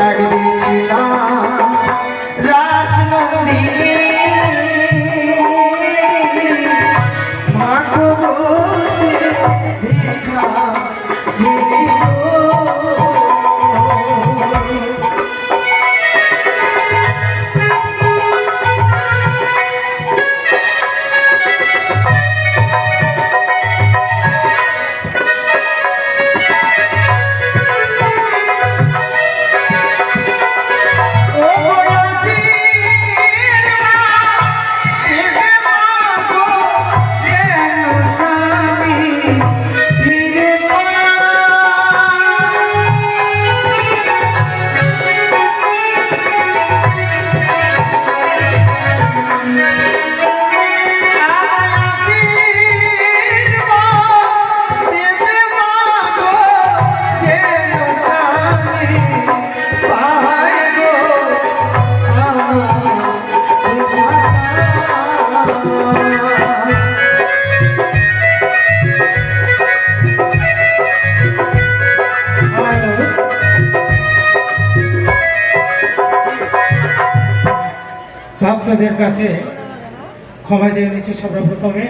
একদিন ছিলাম রাজনন্দিনী কখন বসে ভক্তদের কাছে ক্ষমা চেয়ে নিচ্ছি। সর্বপ্রথমে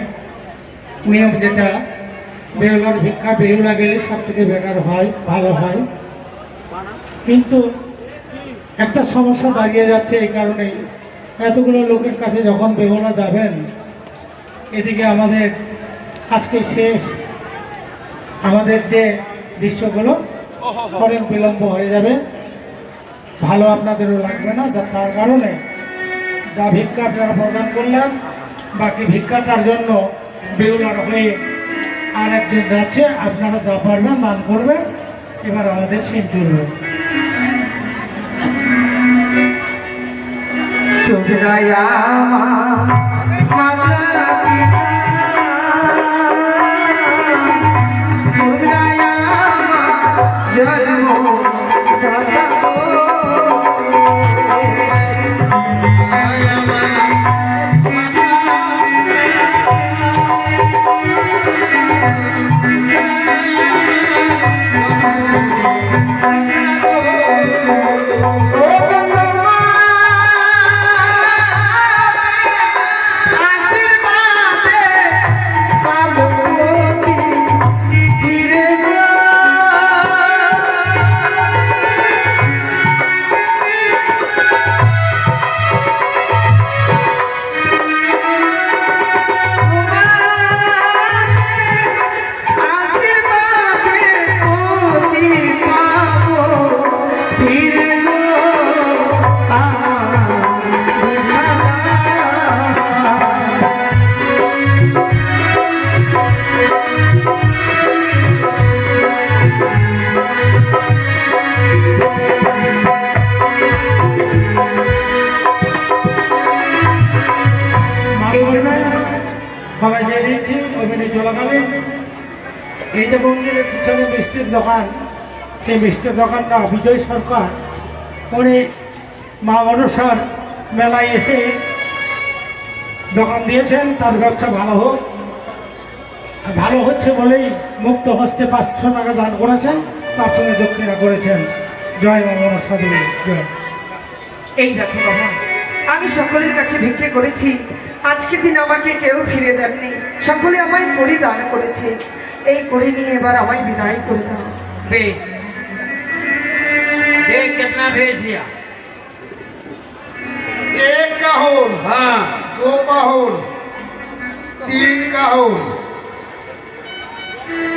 নিয়ম যেটা, বেহুলার ভিক্ষা বেহুলা গেলে সব থেকে বেটার হয়, ভালো হয়, কিন্তু একটা সমস্যা দাঁড়িয়ে যাচ্ছে। এই কারণেই এতগুলো লোকের কাছে যখন বেহুলা যাবেন, এদিকে আমাদের আজকে শেষ, আমাদের যে দৃশ্যগুলো অনেক বিলম্ব হয়ে যাবে, ভালো আপনাদেরও লাগবে না। তার কারণে যা ভিক্ষা আপনারা প্রদান করলেন, বাকি ভিক্ষাটার জন্য বেহুলার হয়ে আর একজন যাচ্ছে, আপনারা যা পারবেন দান করবেন। এবার আমাদের সিন চলবে। ক্ষমা চেয়ে দিচ্ছি অভিনয় চলাকালীন। এই যে মন্দিরের পিছনে মিষ্টির দোকান, সেই মিষ্টির দোকানটা বিজয় সরকার উনি মা মনসার মেলায় এসে দোকান দিয়েছেন, তার ব্যবসা ভালো হোক। আর ভালো হচ্ছে বলেই মুক্ত হস্তে 500 টাকা দান করেছেন, তার সঙ্গে দক্ষিণা করেছেন। জয় মা মনসা দেবী জয়। এই দেখো বাবা, আমি সকলের কাছে ভিক্ষে করেছি, আজকের দিন আমাকে কেউ ফিরে দেননি, সকলে আমায় করি দান করেছে। এই করে নিয়ে এবার আমায় বিদায় করে দাও। भेज देख कितना भेज दिया। एक का होल, हाँ 2 का होल, 3 का होल,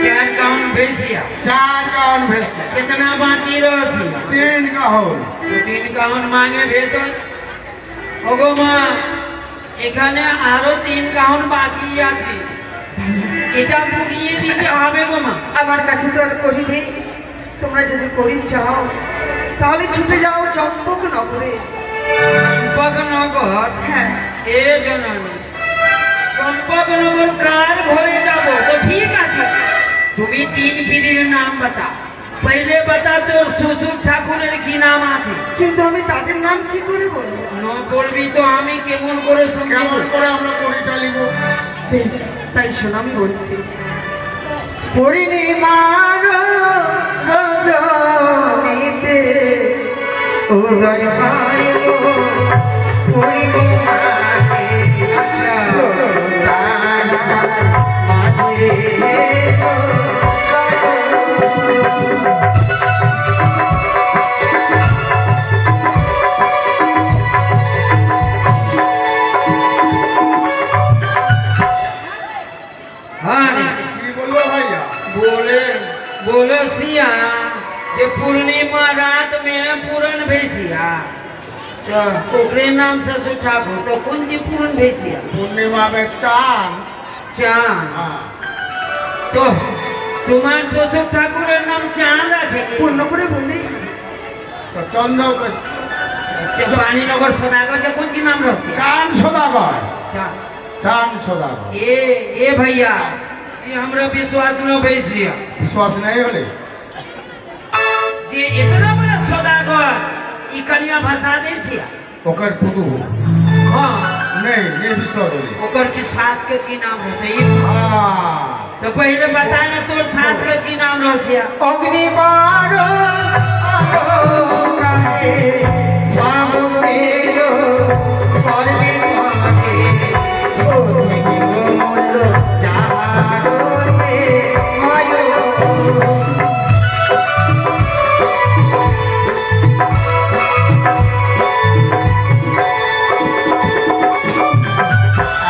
4 काउन भेज दिया। 4 का होल भेज दिया। कितना बाकी रसी 3 का होल। तो 3 काउन मांगे भेज दो। ওগো মা, এখানে আরো 3 কাউন বাকি আছে, এটা পুড়িয়ে দিতে হবে গো মা। আমার কাছে তো আর করি নেই, তোমরা যদি করি চাও তাহলে ছুটে যাও চম্পক নগরে। চম্পকনগর? হ্যাঁ, এ জননী, চম্পকনগর কার ঘরে যাব? তো ঠিক আছে, তুমি 3 পীরের নাম বতা। पहले बता তোর শ্বশুর ঠাকুরের কি নাম আছে? কিন্তু আমি তাদের নাম কি করে বলবো? ন বলবি তো আমি কেমন করে কেমন সম্ভব? করে আমরা করিটা লিখব? বেশ, তাই শোন আমি বলছি। পূর্ণিমার রজনীতে উদয় হয় গো, পূর্ণিমাতে তারার মাঝে গো। हाँ रे, কি বললো ভাইয়া? बोले बोलो सिया जे पूर्णिमा रात में पूरन भेसिया, तो ओकरे नाम से ठाकुर, तो कौन जी पूरन भेसिया? পূর্ণিমা মে চাঁদ। चांद। হ্যাঁ, तो তোমার শ্বশুর ঠাকুরের নাম চাঁদ আছে কি? পূর্ণ করে বললেই তো চন্দ্র বাণীনগর সদাগর के कौन जी नाम रसी? চাঁদ সদাগর। चांद। চাঁদ সদাগর। ए भैया, ये हमरा विश्वास न भेसिया বিশ্বাস নেই হলে जे इतना बड़ा सदागर ई कनिया भाषा देसिया। ওকের পুতু हाँ, নেই, নেই বিশ্বাস হলে। ओकर की सास के की नाम रसी? হ্যাঁ, तो पहले बता ना तोर सास के की नाम रसिया? অগ্নিবার কাহে বামুনের করবে মাকে ও মূল্য যাহার যে হয়।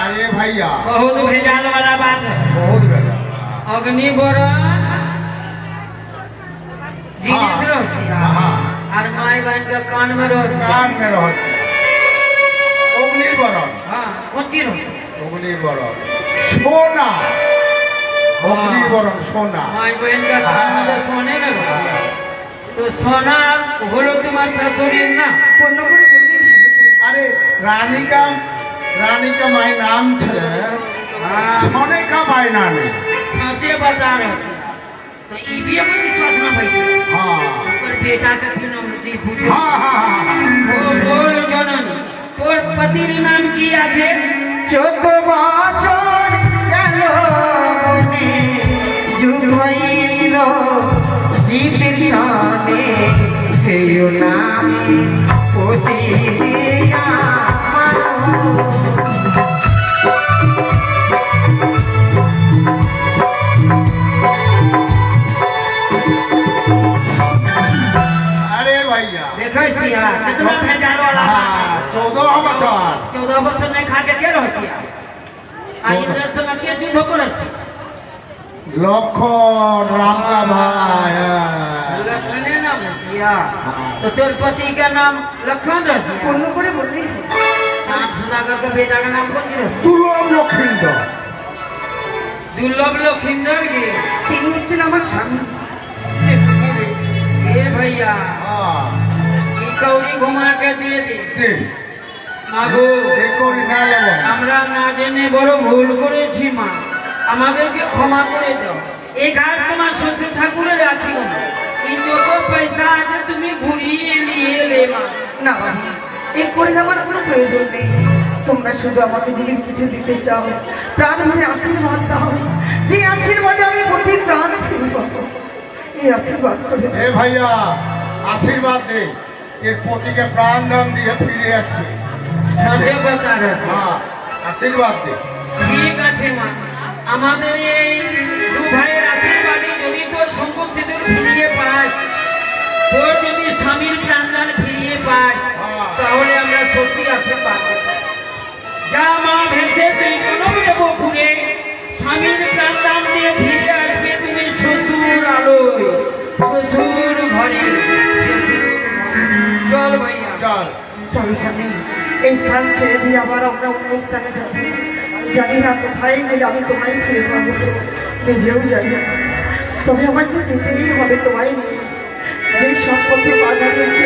আরে ভাইয়া बहुत भेजाल वाला बात है। বহুত বেলা। अग्नि बोरण जिनिस रसिया हाँ। और माई बहन के कान में रसिया। কান মে রহস্য। অগ্নিবরণ। हाँ, कौन रसिया? অগ্নিবরণ সোনা। অগ্নিবরণ সোনা। माई बहन का कान में तो सोने में रसिया, तो सोना হলো তোমার শাশুড়ির না? পূর্ণ করে বললেই হবে তো। আরে রানী কা মাই নাম ছিল, हाँ, সোনে কা মাই নামে। सचे बता रसिया, तो ई भी हम विश्वास ना भइसे। হ্যাঁ ओकर बेटा के की नाम रसी पूछे? হ্যাঁ হ্যাঁ হ্যাঁ। ओ बोल जननी, তোর পতির নাম কি আছে? 14 বছর গেল বনে, যুগ হইল জিতের সনে, সেই নামে পতি আরে ভাইয়া देखै सिया कितना भेजाल वाला बात है। হ্যাঁ 14 বছর। 14 বছর नहीं खा के के रसिया आ इंद्र संग के युद्ध करसी? লক্ষণ রাম কা ভাই। लखने नाम रसिया, तो तोर पति का नाम लखन रसिया। পূর্ণ করে বললেই হবে। चांद सुदागर के बेटा का नाम कौन रसिया? দুর্লভ লক্ষিন্দর। दुर्लभ लखिंदर के। তিনি হচ্ছেন আমার স্বামী। ए भैया, হ্যাঁ ई कौड़ी घुमा के दे दे। দে। মাগো এ করি না লেব আমরা না জেনে বড় ভুল করেছি মা, আমাদেরকে ক্ষমা করে দাও। এই ঘাট তোমার শ্বশুর ঠাকুরের আছে গো মা। এই যত পয়সা আছে তুমি ঘুরিয়ে নিয়ে এলে মা। না বাবা, এই করে আমার কোনো প্রয়োজন নেই। তোমরা শুধু আমাকে যদি কিছু দিতে চাও, প্রাণ ভরে আশীর্বাদ দাও, যে আশীর্বাদে আমি প্রতি প্রাণ ফিরে পাবো। এই আশীর্বাদ করে দাও। এ ভাইয়া আশীর্বাদ দে, এর পতিকে প্রাণ দান দিয়ে ফিরে আসবে। সাজে বাতার আছে। হ্যাঁ আশীর্বাদ দে। ঠিক আছে মা, আমাদের এই দু ভাইয়ের আশীর্বাদে যদি তোর শঙ্কর সিঁদুর ফিরিয়ে পাস, তোর যদি স্বামীর প্রাণদান ফিরিয়ে পাস, তাহলে আমরা সত্যি আশীর্বাদ করব। যা মা ভেসে তুই কোনো দেবপুরে স্বামীর প্রাণদান দিয়ে ফিরে আসবে তুমি শ্বশুর আলোয়, শ্বশুর ঘরে, শ্বশুর ঘরে। চল ভাইয়া চল চলো স্বামী, এই স্থান ছেড়ে দিয়ে আবার আমরা অন্য স্থানে যাবো। জানি না কোথায় গেলে আমি তোমায় ফিরে পাবো, নিজেও জানি না। তবে আমার যে যেতেই হবে তোমায় নিয়ে। যেই সম্পত্তি পা দাঁড়িয়েছি